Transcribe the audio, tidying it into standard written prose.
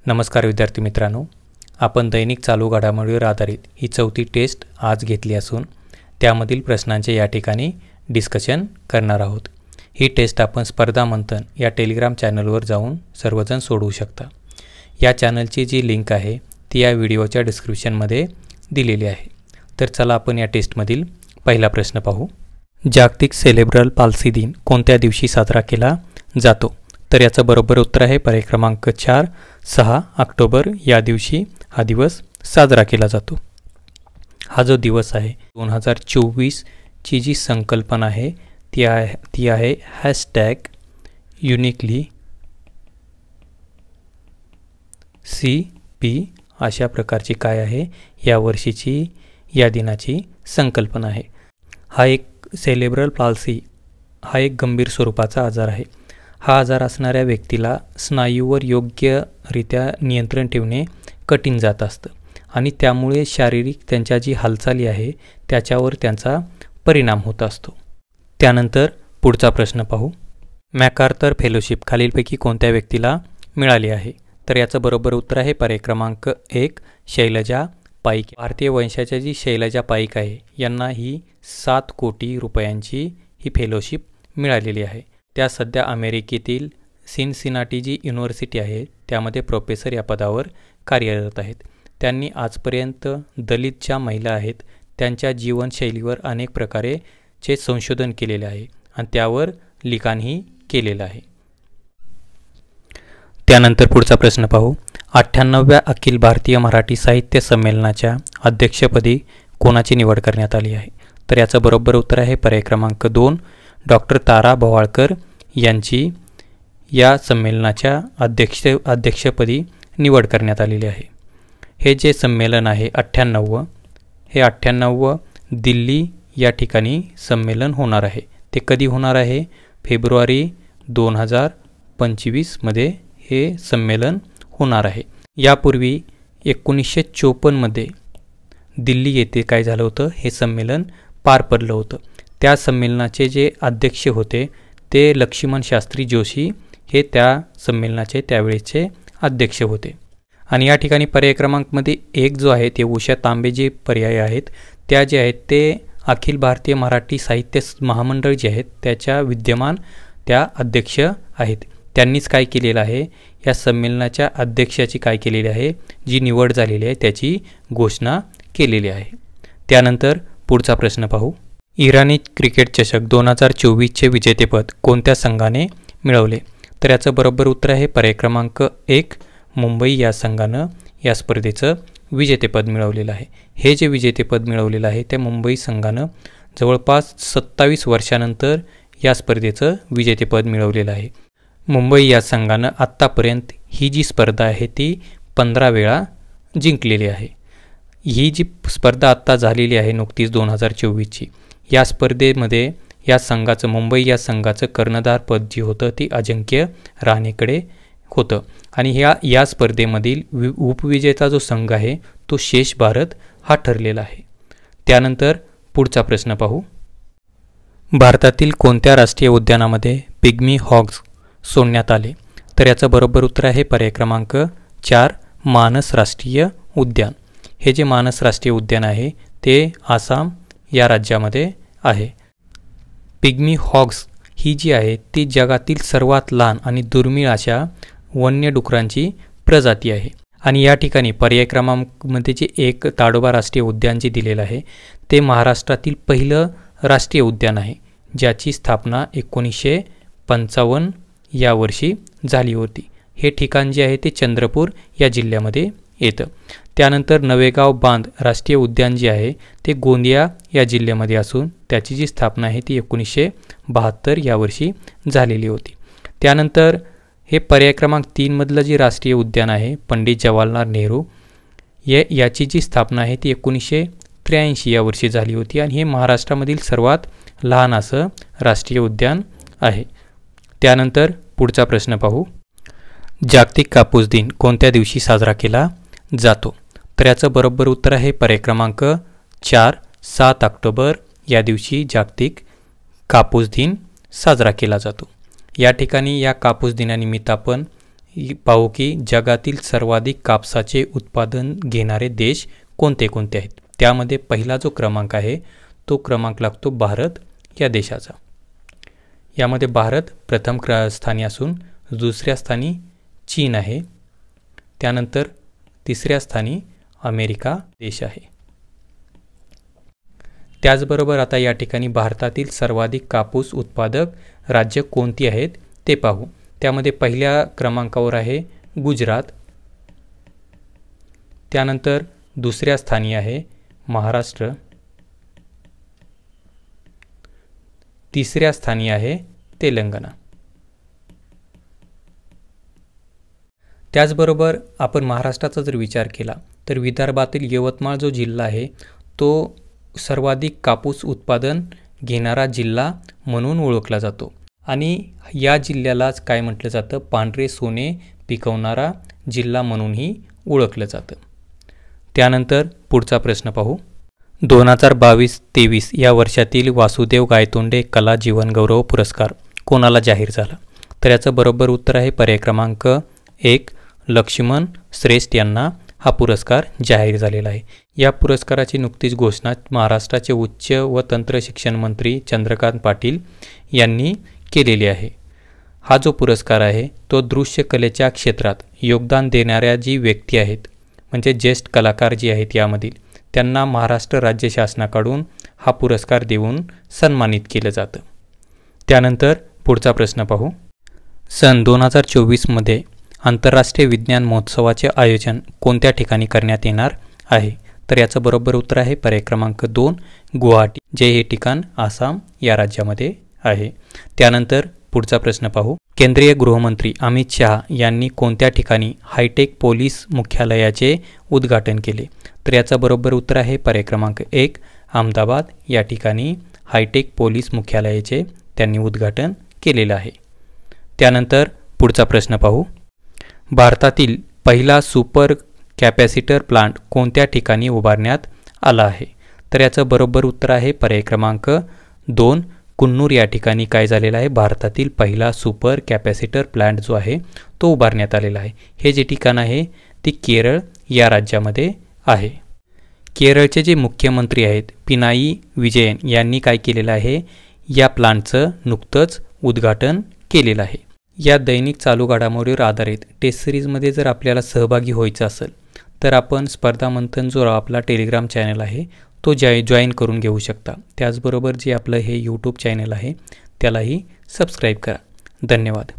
नमस्कार विद्यार्थी मित्रांनो, आपण दैनिक चालू घडामोडीवर आधारित ही चौथी टेस्ट आज घेतली असून त्यामधील प्रश्नांचे या ठिकाणी डिस्कशन करणार आहोत। ही टेस्ट आपण स्पर्धा मंथन या टेलिग्राम चॅनलवर जाऊन सर्वजण सोडवू शकता। या चॅनलची जी लिंक आहे ती या व्हिडिओच्या डिस्क्रिप्शनमध्ये दिलेली आहे। तर चला आपण या टेस्टमधील पहिला प्रश्न पाहू। जागतिक सेरेब्रल पाल्सी दिन कोणत्या दिवशी साजरा केला जातो? तर याचं बरोबर उत्तर आहे पर्याय क्रमांक 4 6 ऑक्टोबर या दिवशी हा दिवस साजरा केला जातो। हा जो दिवस आहे 2024 ची जी संकल्पना आहे ती आहे #युनिकली CP अशा प्रकारची काय आहे या वर्षीची या दिनाची संकल्पना आहे। हा एक सेरेब्रल पाल्सी हा एक गंभीर स्वरूपाचा आजार आहे। हा आजार असणाऱ्या व्यक्तीला स्नायूवर योग्यरित्या नियंत्रण ठेवणे कठीण जात असतं आणि त्यामुळे शारीरिक त्यांच्या जी हालचाली आहे त्याच्यावर त्यांचा परिणाम होत असतो। त्यानंतर पुढचा प्रश्न पाहू। मॅकआर्थर फेलोशिप खालीलपैकी कोणत्या व्यक्तीला मिळाली आहे? तर याचं बरोबर उत्तर आहे पर्याय क्रमांक 1 शैलजा पाईक। भारतीय वंशाच्या जी शैलजा पाईक आहे यांना ही 7 कोटी रुपयांची ही फेलोशिप मिळालेली आहे। त्या सध्या अमेरिकेतील सिनसिनाटी जी युनिव्हर्सिटी आहे त्यामध्ये प्रोफेसर या पदावर कार्यरत आहेत। त्यांनी आजपर्यंत दलित ज्या महिला आहेत त्यांच्या जीवनशैलीवर अनेक प्रकारेचे संशोधन केलेले आहे आणि त्यावर लिखाणही केलेलं आहे। त्यानंतर पुढचा प्रश्न पाहू। 98व्या अखिल भारतीय मराठी साहित्य संमेलनाच्या अध्यक्षपदी कोणाची निवड करण्यात आली आहे? तर याचं बरोबर उत्तर आहे पर्याय क्रमांक 2 डॉक्टर तारा भवाळकर यांची या संमेलनाच्या अध्यक्षपदी निवड करण्यात आलेली आहे। हे जे संमेलन आहे 98 दिल्ली या ठिकाणी संमेलन होणार आहे। ते कधी होणार आहे? फेब्रुवारी 2025 मध्ये हे संमेलन होणार आहे। यापूर्वी 1954 मध्ये दिल्ली येथे काय झालं होतं, हे संमेलन पार पडलं होतं। त्या संमेलनाचे जे अध्यक्ष होते ते लक्ष्मण शास्त्री जोशी हे त्या संमेलनाचे त्यावेळेचे अध्यक्ष होते। आणि या ठिकाणी पर्याय क्रमांकमध्ये 1 जो आहे ते उषा तांबे जे पर्याय आहेत त्या जे आहेत ते अखिल भारतीय मराठी साहित्य महामंडळ जे आहेत त्याच्या विद्यमान त्या अध्यक्ष आहेत। त्यांनीच काय केलेलं आहे, या संमेलनाच्या अध्यक्षाची काय केलेली आहे, जी निवड झालेली आहे त्याची घोषणा केलेली आहे। त्यानंतर पुढचा प्रश्न पाहू। इराणी क्रिकेट चषक 2024चे विजेतेपद कोणत्या संघाने मिळवले? तर याचं बरोबर उत्तर आहे पर्याय क्रमांक 1 मुंबई या संघानं या स्पर्धेचं विजेतेपद मिळवलेलं आहे। हे जे विजेतेपद मिळवलेलं आहे त्या मुंबई संघानं जवळपास 27 वर्षानंतर या स्पर्धेचं विजेतेपद मिळवलेलं आहे। मुंबई या संघानं आत्तापर्यंत ही जी स्पर्धा आहे ती 15 वेळा जिंकलेली आहे। ही जी स्पर्धा आत्ता झालेली आहे नुकतीच 2024ची, या स्पर्धेमध्ये या संघाचं मुंबई या संघाचं कर्णधारपद जी होतं ती अजिंक्य रहाणेकडे होतं आणि या स्पर्धेमधील उपविजेता जो संघ आहे तो शेष भारत हा ठरलेला आहे। त्यानंतर पुढचा प्रश्न पाहू। भारतातील कोणत्या राष्ट्रीय उद्यानामध्ये पिग्मी हॉग्स सोडण्यात आले? तर याचं बरोबर उत्तर आहे पर्याय क्रमांक 4 मानस राष्ट्रीय उद्यान। हे जे मानस राष्ट्रीय उद्यान आहे ते आसाम या राज्यामध्ये आहे। पिग्मी हॉग्स ही जी आहे ती जगातील सर्वात लहान आणि दुर्मिळ अशा वन्य डुकरांची प्रजाती आहे आणि या ठिकाणी पर्याय क्रमांकमध्ये जे 1 ताडोबा राष्ट्रीय उद्यान जे दिलेलं आहे ते महाराष्ट्रातील पहिलं राष्ट्रीय उद्यान आहे, ज्याची स्थापना 1955 या वर्षी झाली होती। हे ठिकाण जे आहे ते चंद्रपूर या जिल्ह्यामध्ये येतं। त्यानंतर नवेगाव बांध राष्ट्रीय उद्यान जे आहे ते गोंदिया या जिल्ह्यामध्ये असून त्याची जी स्थापना आहे ती 1972 या वर्षी झालेली होती। त्यानंतर हे पर्याय क्रमांक 3 मधलं जे राष्ट्रीय उद्यान आहे पंडित जवाहरलाल नेहरू याची जी स्थापना आहे ती 1983 या वर्षी झाली होती आणि हे महाराष्ट्रामधील सर्वात लहान असं राष्ट्रीय उद्यान आहे। त्यानंतर पुढचा प्रश्न पाहू। जागतिक कापूस दिन कोणत्या दिवशी साजरा केला जातो? तर याचं बरोबर उत्तर आहे पर्याय क्रमांक 4 7 ऑक्टोबर या दिवशी जागतिक कापूस दिन साजरा केला जातो। या ठिकाणी या कापूस दिनानिमित्त आपण पाहू की जगातील सर्वाधिक कापसाचे उत्पादन घेणारे देश कोणते कोणते आहेत. त्यामध्ये पहिला जो क्रमांक आहे तो क्रमांक लागतो भारत या देशाचा. यामध्ये भारत प्रथम स्थानी असून दुसऱ्या स्थानी चीन आहे. त्यानंतर तिसऱ्या स्थानी अमेरिका देश आहे. त्याचबरोबर आता या ठिकाणी भारतातील सर्वाधिक कापूस उत्पादक राज्य कोणती आहेत ते पाहू. त्यामध्ये पहिल्या क्रमांकावर आहे गुजरात. त्यानंतर दुसऱ्या स्थानी आहे महाराष्ट्र. तिसऱ्या स्थानी आहे तेलंगणा. त्याचबरोबर आपण महाराष्ट्राचा जर विचार केला तर विदर्भातील यवतमाळ जो जिल्हा आहे तो सर्वाधिक कापूस उत्पादन घेणारा जिल्हा म्हणून ओळखला जातो आणि या जिल्ह्यालाच काय म्हटलं जातं, पांढरे सोने पिकवणारा जिल्हा म्हणूनही ओळखलं जातं. त्यानंतर पुढचा प्रश्न पाहू. 2022-23 या वर्षातील वासुदेव गायतोंडे कला जीवनगौरव पुरस्कार कोणाला जाहीर झाला. तर याचं बरोबर उत्तर आहे पर्याय क्रमांक 1 लक्ष्मण श्रेष्ठ यांना हा पुरस्कार जाहीर झालेला आहे. या पुरस्काराची नुकतीच घोषणा महाराष्ट्राचे उच्च व तंत्र शिक्षण मंत्री चंद्रकांत पाटील यांनी केलेली आहे. हा जो पुरस्कार आहे तो दृश्य कलेच्या क्षेत्रात योगदान देणाऱ्या जी व्यक्ती आहेत म्हणजे ज्येष्ठ कलाकार जी आहेत यामधील त्यांना महाराष्ट्र राज्य शासनाकडून हा पुरस्कार देऊन सन्मानित केलं जातं. त्यानंतर पुढचा प्रश्न पाहू. सन 2024मध्ये आंतरराष्ट्रीय विज्ञान महोत्सवाचे आयोजन कोणत्या ठिकाणी करण्यात येणार आहे. तर याचं बरोबर उत्तर आहे पर्याय क्रमांक 2 गुवाहाटी, जे हे ठिकाण आसाम या राज्यामध्ये आहे. त्यानंतर पुढचा प्रश्न पाहू. केंद्रीय गृहमंत्री अमित शहा यांनी कोणत्या ठिकाणी हायटेक पोलीस मुख्यालयाचे उद्घाटन केले. तर याचं बरोबर उत्तर आहे पर्याय क्रमांक 1 अहमदाबाद या ठिकाणी हायटेक पोलीस मुख्यालयाचे त्यांनी उद्घाटन केलेलं आहे. त्यानंतर पुढचा प्रश्न पाहू. भारतातील पहिला सुपर कॅपॅसिटर प्लांट कोणत्या ठिकाणी उभारण्यात आला आहे. तर याचं बरोबर उत्तर आहे पर्याय क्रमांक 2 कुन्नूर या ठिकाणी काय झालेला आहे, भारतातील पहिला सुपर कॅपॅसिटर प्लांट जो आहे तो उभारण्यात आलेला आहे. हे जे ठिकाण आहे ते केरळ या राज्यामध्ये आहे. केरळचे जे मुख्यमंत्री आहेत पिनाई विजयन यांनी काय केलेलं आहे, या प्लांटचं नुकतंच उद्घाटन केलेलं आहे. या दैनिक चालू घडामोडीवर आधारित टेस्ट सिरीजमध्ये जर आपल्याला सहभागी व्हायचं असेल तर आपण स्पर्धा मंथन जो आपला टेलिग्राम चॅनल आहे तो जॉईन करून घेऊ शकता. त्याचबरोबर जे आपलं हे यूट्यूब चॅनल आहे त्यालाही सबस्क्राईब करा. धन्यवाद.